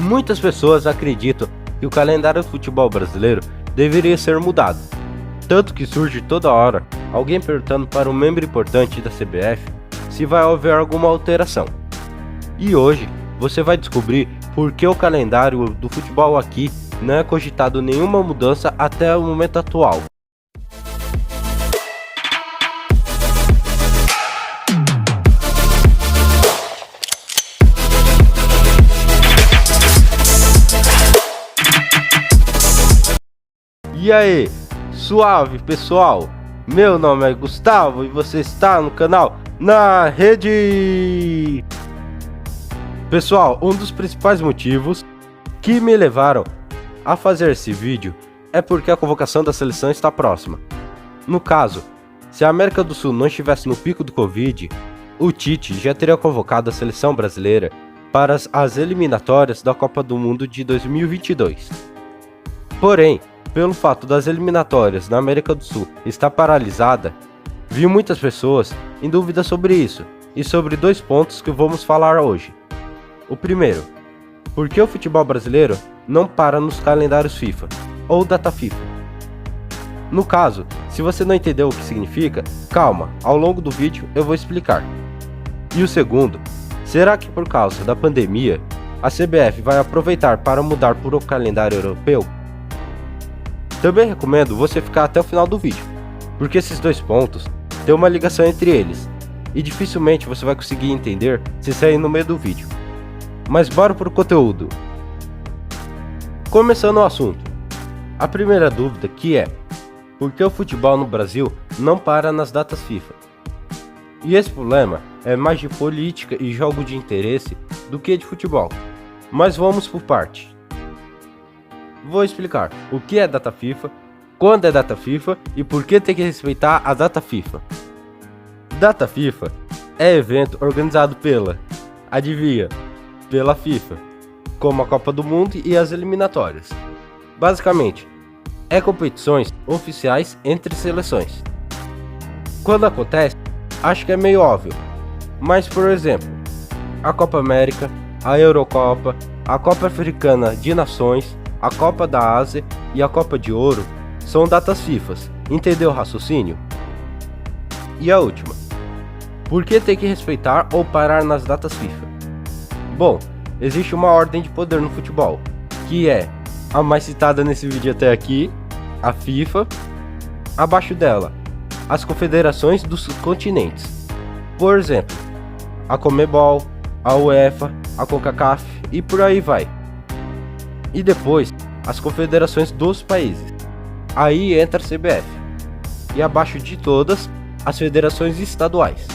Muitas pessoas acreditam que o calendário do futebol brasileiro deveria ser mudado, tanto que surge toda hora alguém perguntando para um membro importante da CBF se vai haver alguma alteração. E hoje você vai descobrir por que o calendário do futebol aqui não é cogitado nenhuma mudança até o momento atual. E aí, suave pessoal? Meu nome é Gustavo e você está no canal Na Rede. Pessoal, um dos principais motivos que me levaram a fazer esse vídeo é porque a convocação da seleção está próxima. No caso, se a América do Sul não estivesse no pico do Covid, o Tite já teria convocado a seleção brasileira para as eliminatórias da Copa do Mundo de 2022. Porém, pelo fato das eliminatórias na América do Sul estar paralisada, vi muitas pessoas em dúvida sobre isso e sobre dois pontos que vamos falar hoje. O primeiro, por que o futebol brasileiro não para nos calendários FIFA ou data FIFA? No caso, se você não entendeu o que significa, calma, ao longo do vídeo eu vou explicar. E o segundo, será que por causa da pandemia, a CBF vai aproveitar para mudar para o calendário europeu? Também recomendo você ficar até o final do vídeo, porque esses dois pontos têm uma ligação entre eles, e dificilmente você vai conseguir entender se sair no meio do vídeo. Mas bora pro conteúdo. Começando o assunto, a primeira dúvida que é, por que o futebol no Brasil não para nas datas FIFA? E esse problema é mais de política e jogo de interesse do que de futebol, mas vamos por parte. Vou explicar o que é data FIFA, quando é data FIFA e por que tem que respeitar a data FIFA. Data FIFA é evento organizado adivinha, pela FIFA, como a Copa do Mundo e as eliminatórias. Basicamente, é competições oficiais entre seleções. Quando acontece, acho que é meio óbvio, mas por exemplo, a Copa América, a Eurocopa, a Copa Africana de Nações, a Copa da Ásia e a Copa de Ouro são datas FIFA, entendeu o raciocínio? E a última, por que tem que respeitar ou parar nas datas FIFA? Bom, existe uma ordem de poder no futebol, que é a mais citada nesse vídeo até aqui, a FIFA, abaixo dela, as confederações dos continentes, por exemplo, a Conmebol, a UEFA, a CONCACAF e por aí vai. E depois, as confederações dos países. Aí entra a CBF. E abaixo de todas, as federações estaduais.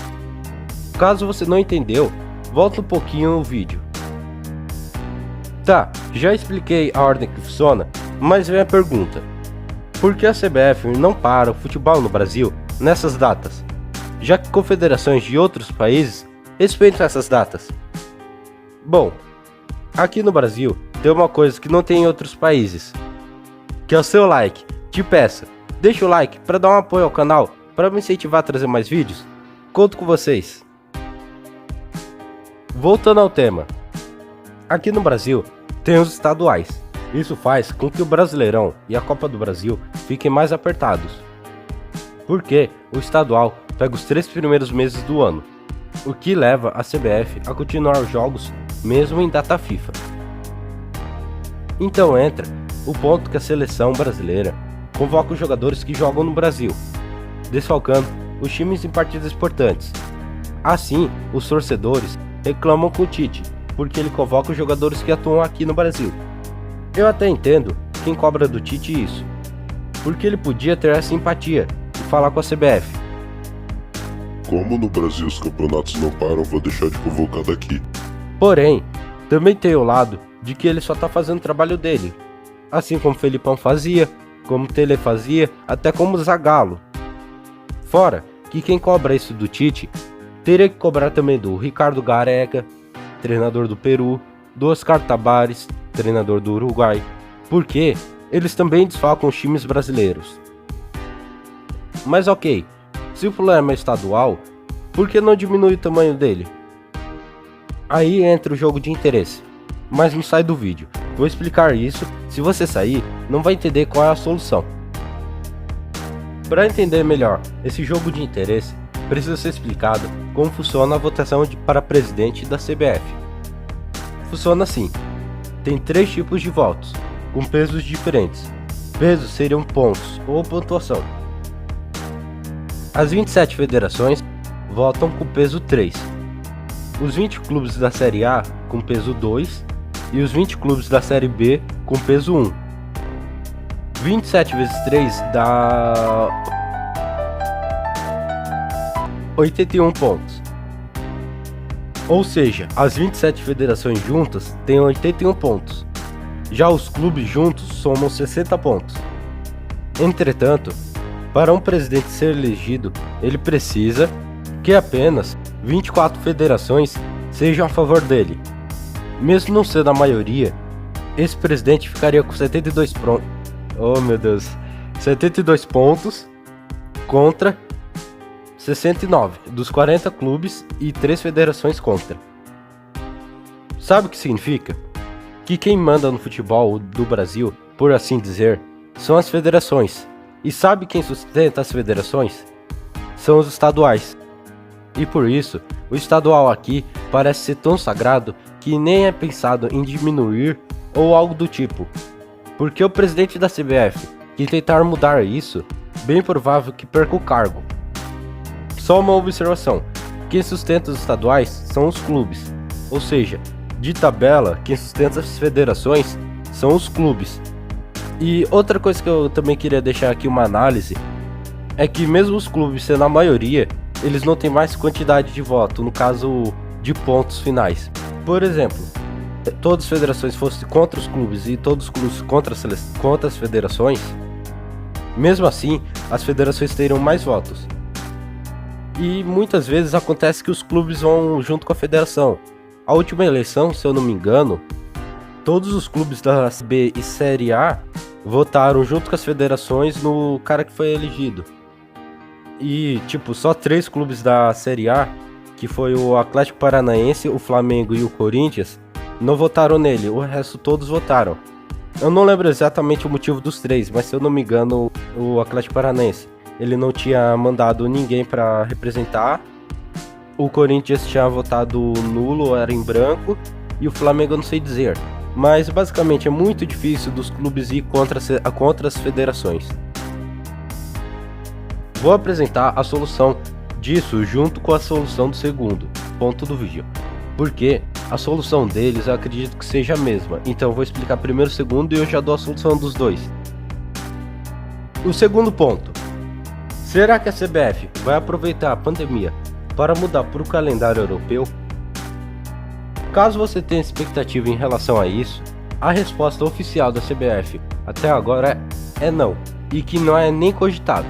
Caso você não entendeu, volta um pouquinho no vídeo. Tá, já expliquei a ordem que funciona, mas vem a pergunta. Por que a CBF não para o futebol no Brasil nessas datas? Já que confederações de outros países respeitam essas datas. Bom, aqui no Brasil tem uma coisa que não tem em outros países, que é o seu like. Te peço, deixa o like para dar um apoio ao canal, para me incentivar a trazer mais vídeos. Conto com vocês. Voltando ao tema, aqui no Brasil tem os estaduais. Isso faz com que o Brasileirão e a Copa do Brasil fiquem mais apertados, porque o estadual pega os 3 primeiros meses do ano, o que leva a CBF a continuar os jogos mesmo em data FIFA. Então entra o ponto que a seleção brasileira convoca os jogadores que jogam no Brasil, desfalcando os times em partidas importantes. Assim, os torcedores reclamam com o Tite, porque ele convoca os jogadores que atuam aqui no Brasil. Eu até entendo quem cobra do Tite isso, porque ele podia ter essa empatia e falar com a CBF. Como no Brasil os campeonatos não param, vou deixar de convocar daqui. Porém, também tem o lado de que ele só tá fazendo o trabalho dele, assim como Felipão fazia, como Tele fazia, até como Zagallo. Fora que quem cobra isso do Tite teria que cobrar também do Ricardo Gareca, treinador do Peru, do Oscar Tabares, treinador do Uruguai, porque eles também desfalcam os times brasileiros. Mas ok, se o problema é estadual, por que não diminui o tamanho dele? Aí entra o jogo de interesse. mas não sai do vídeo. Vou explicar isso, se você sair, não vai entender qual é a solução. Para entender melhor esse jogo de interesse, precisa ser explicado como funciona a votação para presidente da CBF. Funciona assim: tem 3 tipos de votos, com pesos diferentes. Pesos seriam pontos ou pontuação. As 27 federações votam com peso 3. Os 20 clubes da Série A com peso 2 e os 20 clubes da Série B com peso 1. 27 vezes 3 dá 81 pontos. Ou seja, as 27 federações juntas têm 81 pontos. Já os clubes juntos somam 60 pontos. Entretanto, para um presidente ser elegido, ele precisa que apenas 24 federações sejam a favor dele. Mesmo não sendo a maioria, esse presidente ficaria com 72 pontos contra 69 dos 40 clubes e 3 federações contra. Sabe o que significa? Que quem manda no futebol do Brasil, por assim dizer, são as federações. E sabe quem sustenta as federações? São os estaduais. E por isso, o estadual aqui parece ser tão sagrado que nem é pensado em diminuir ou algo do tipo. Porque o presidente da CBF, que tentar mudar isso, bem provável que perca o cargo. Só uma observação: quem sustenta os estaduais são os clubes. Ou seja, de tabela, quem sustenta as federações são os clubes. E outra coisa que eu também queria deixar aqui uma análise é que mesmo os clubes sendo a maioria, eles não têm mais quantidade de voto, no caso de pontos finais. Por exemplo, todas as federações fossem contra os clubes e todos os clubes contra as federações, mesmo assim, as federações teriam mais votos. E muitas vezes acontece que os clubes vão junto com a federação. A última eleição, se eu não me engano, todos os clubes da B e Série A votaram junto com as federações no cara que foi elegido. E, só 3 clubes da Série A, que foi o Atlético Paranaense, o Flamengo e o Corinthians, não votaram nele, o resto todos votaram. Eu não lembro exatamente o motivo dos 3, mas se eu não me engano, o Atlético Paranaense, ele não tinha mandado ninguém para representar. O Corinthians tinha votado nulo, era em branco, e o Flamengo eu não sei dizer. Mas basicamente é muito difícil dos clubes ir contra as federações. Vou apresentar a solução disso junto com a solução do segundo ponto do vídeo, porque a solução deles eu acredito que seja a mesma. Então eu vou explicar primeiro o segundo e eu já dou a solução dos dois. O segundo ponto: será que a CBF vai aproveitar a pandemia para mudar para o calendário europeu? Caso você tenha expectativa em relação a isso, a resposta oficial da CBF até agora é não, e que não é nem cogitado.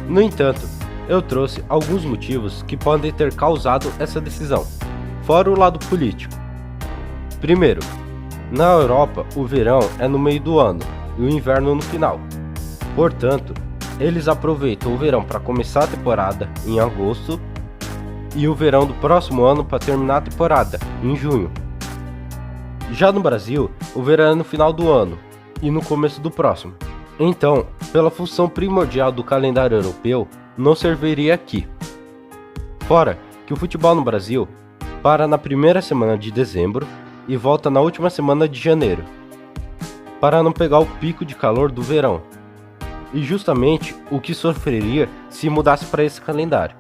No entanto, eu trouxe alguns motivos que podem ter causado essa decisão, fora o lado político. Primeiro, na Europa o verão é no meio do ano e o inverno no final. Portanto, eles aproveitam o verão para começar a temporada em agosto e o verão do próximo ano para terminar a temporada em junho. Já no Brasil, o verão é no final do ano e no começo do próximo. Então, pela função primordial do calendário europeu, não serviria aqui. Fora que o futebol no Brasil para na primeira semana de dezembro e volta na última semana de janeiro, para não pegar o pico de calor do verão. E justamente o que sofreria se mudasse para esse calendário.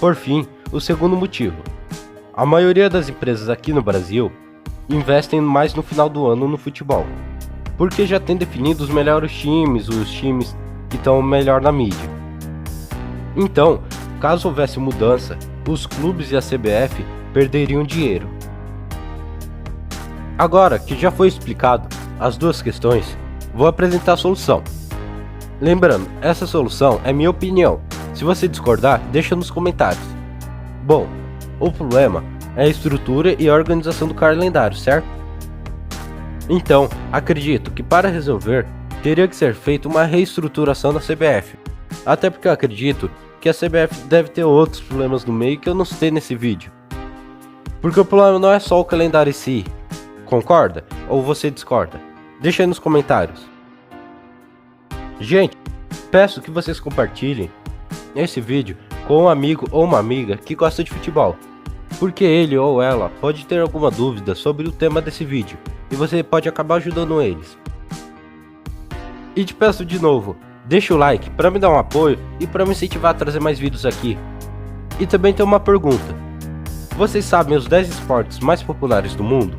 Por fim, o segundo motivo: a maioria das empresas aqui no Brasil investem mais no final do ano no futebol, porque já tem definido os melhores times, os times que estão melhor na mídia. Então, caso houvesse mudança, os clubes e a CBF perderiam dinheiro. Agora que já foi explicado as duas questões, vou apresentar a solução. Lembrando, essa solução é minha opinião. Se você discordar, deixa nos comentários. Bom, o problema é a estrutura e a organização do calendário, certo? Então, acredito que para resolver, teria que ser feita uma reestruturação da CBF. Até porque eu acredito que a CBF deve ter outros problemas no meio que eu não citei nesse vídeo. Porque o problema não é só o calendário em si. Concorda? Ou você discorda? Deixa aí nos comentários. Gente, peço que vocês compartilhem esse vídeo com um amigo ou uma amiga que gosta de futebol, porque ele ou ela pode ter alguma dúvida sobre o tema desse vídeo e você pode acabar ajudando eles. E te peço de novo, deixa o like para me dar um apoio e para me incentivar a trazer mais vídeos aqui. E também tem uma pergunta: vocês sabem os 10 esportes mais populares do mundo?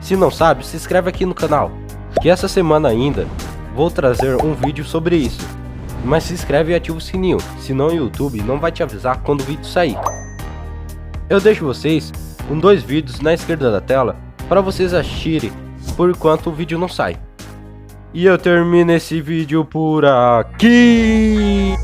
Se não sabe, se inscreve aqui no canal, que essa semana ainda vou trazer um vídeo sobre isso. Mas se inscreve e ativa o sininho, senão o YouTube não vai te avisar quando o vídeo sair. Eu deixo vocês com 2 vídeos na esquerda da tela para vocês assistirem por enquanto o vídeo não sai. E eu termino esse vídeo por aqui.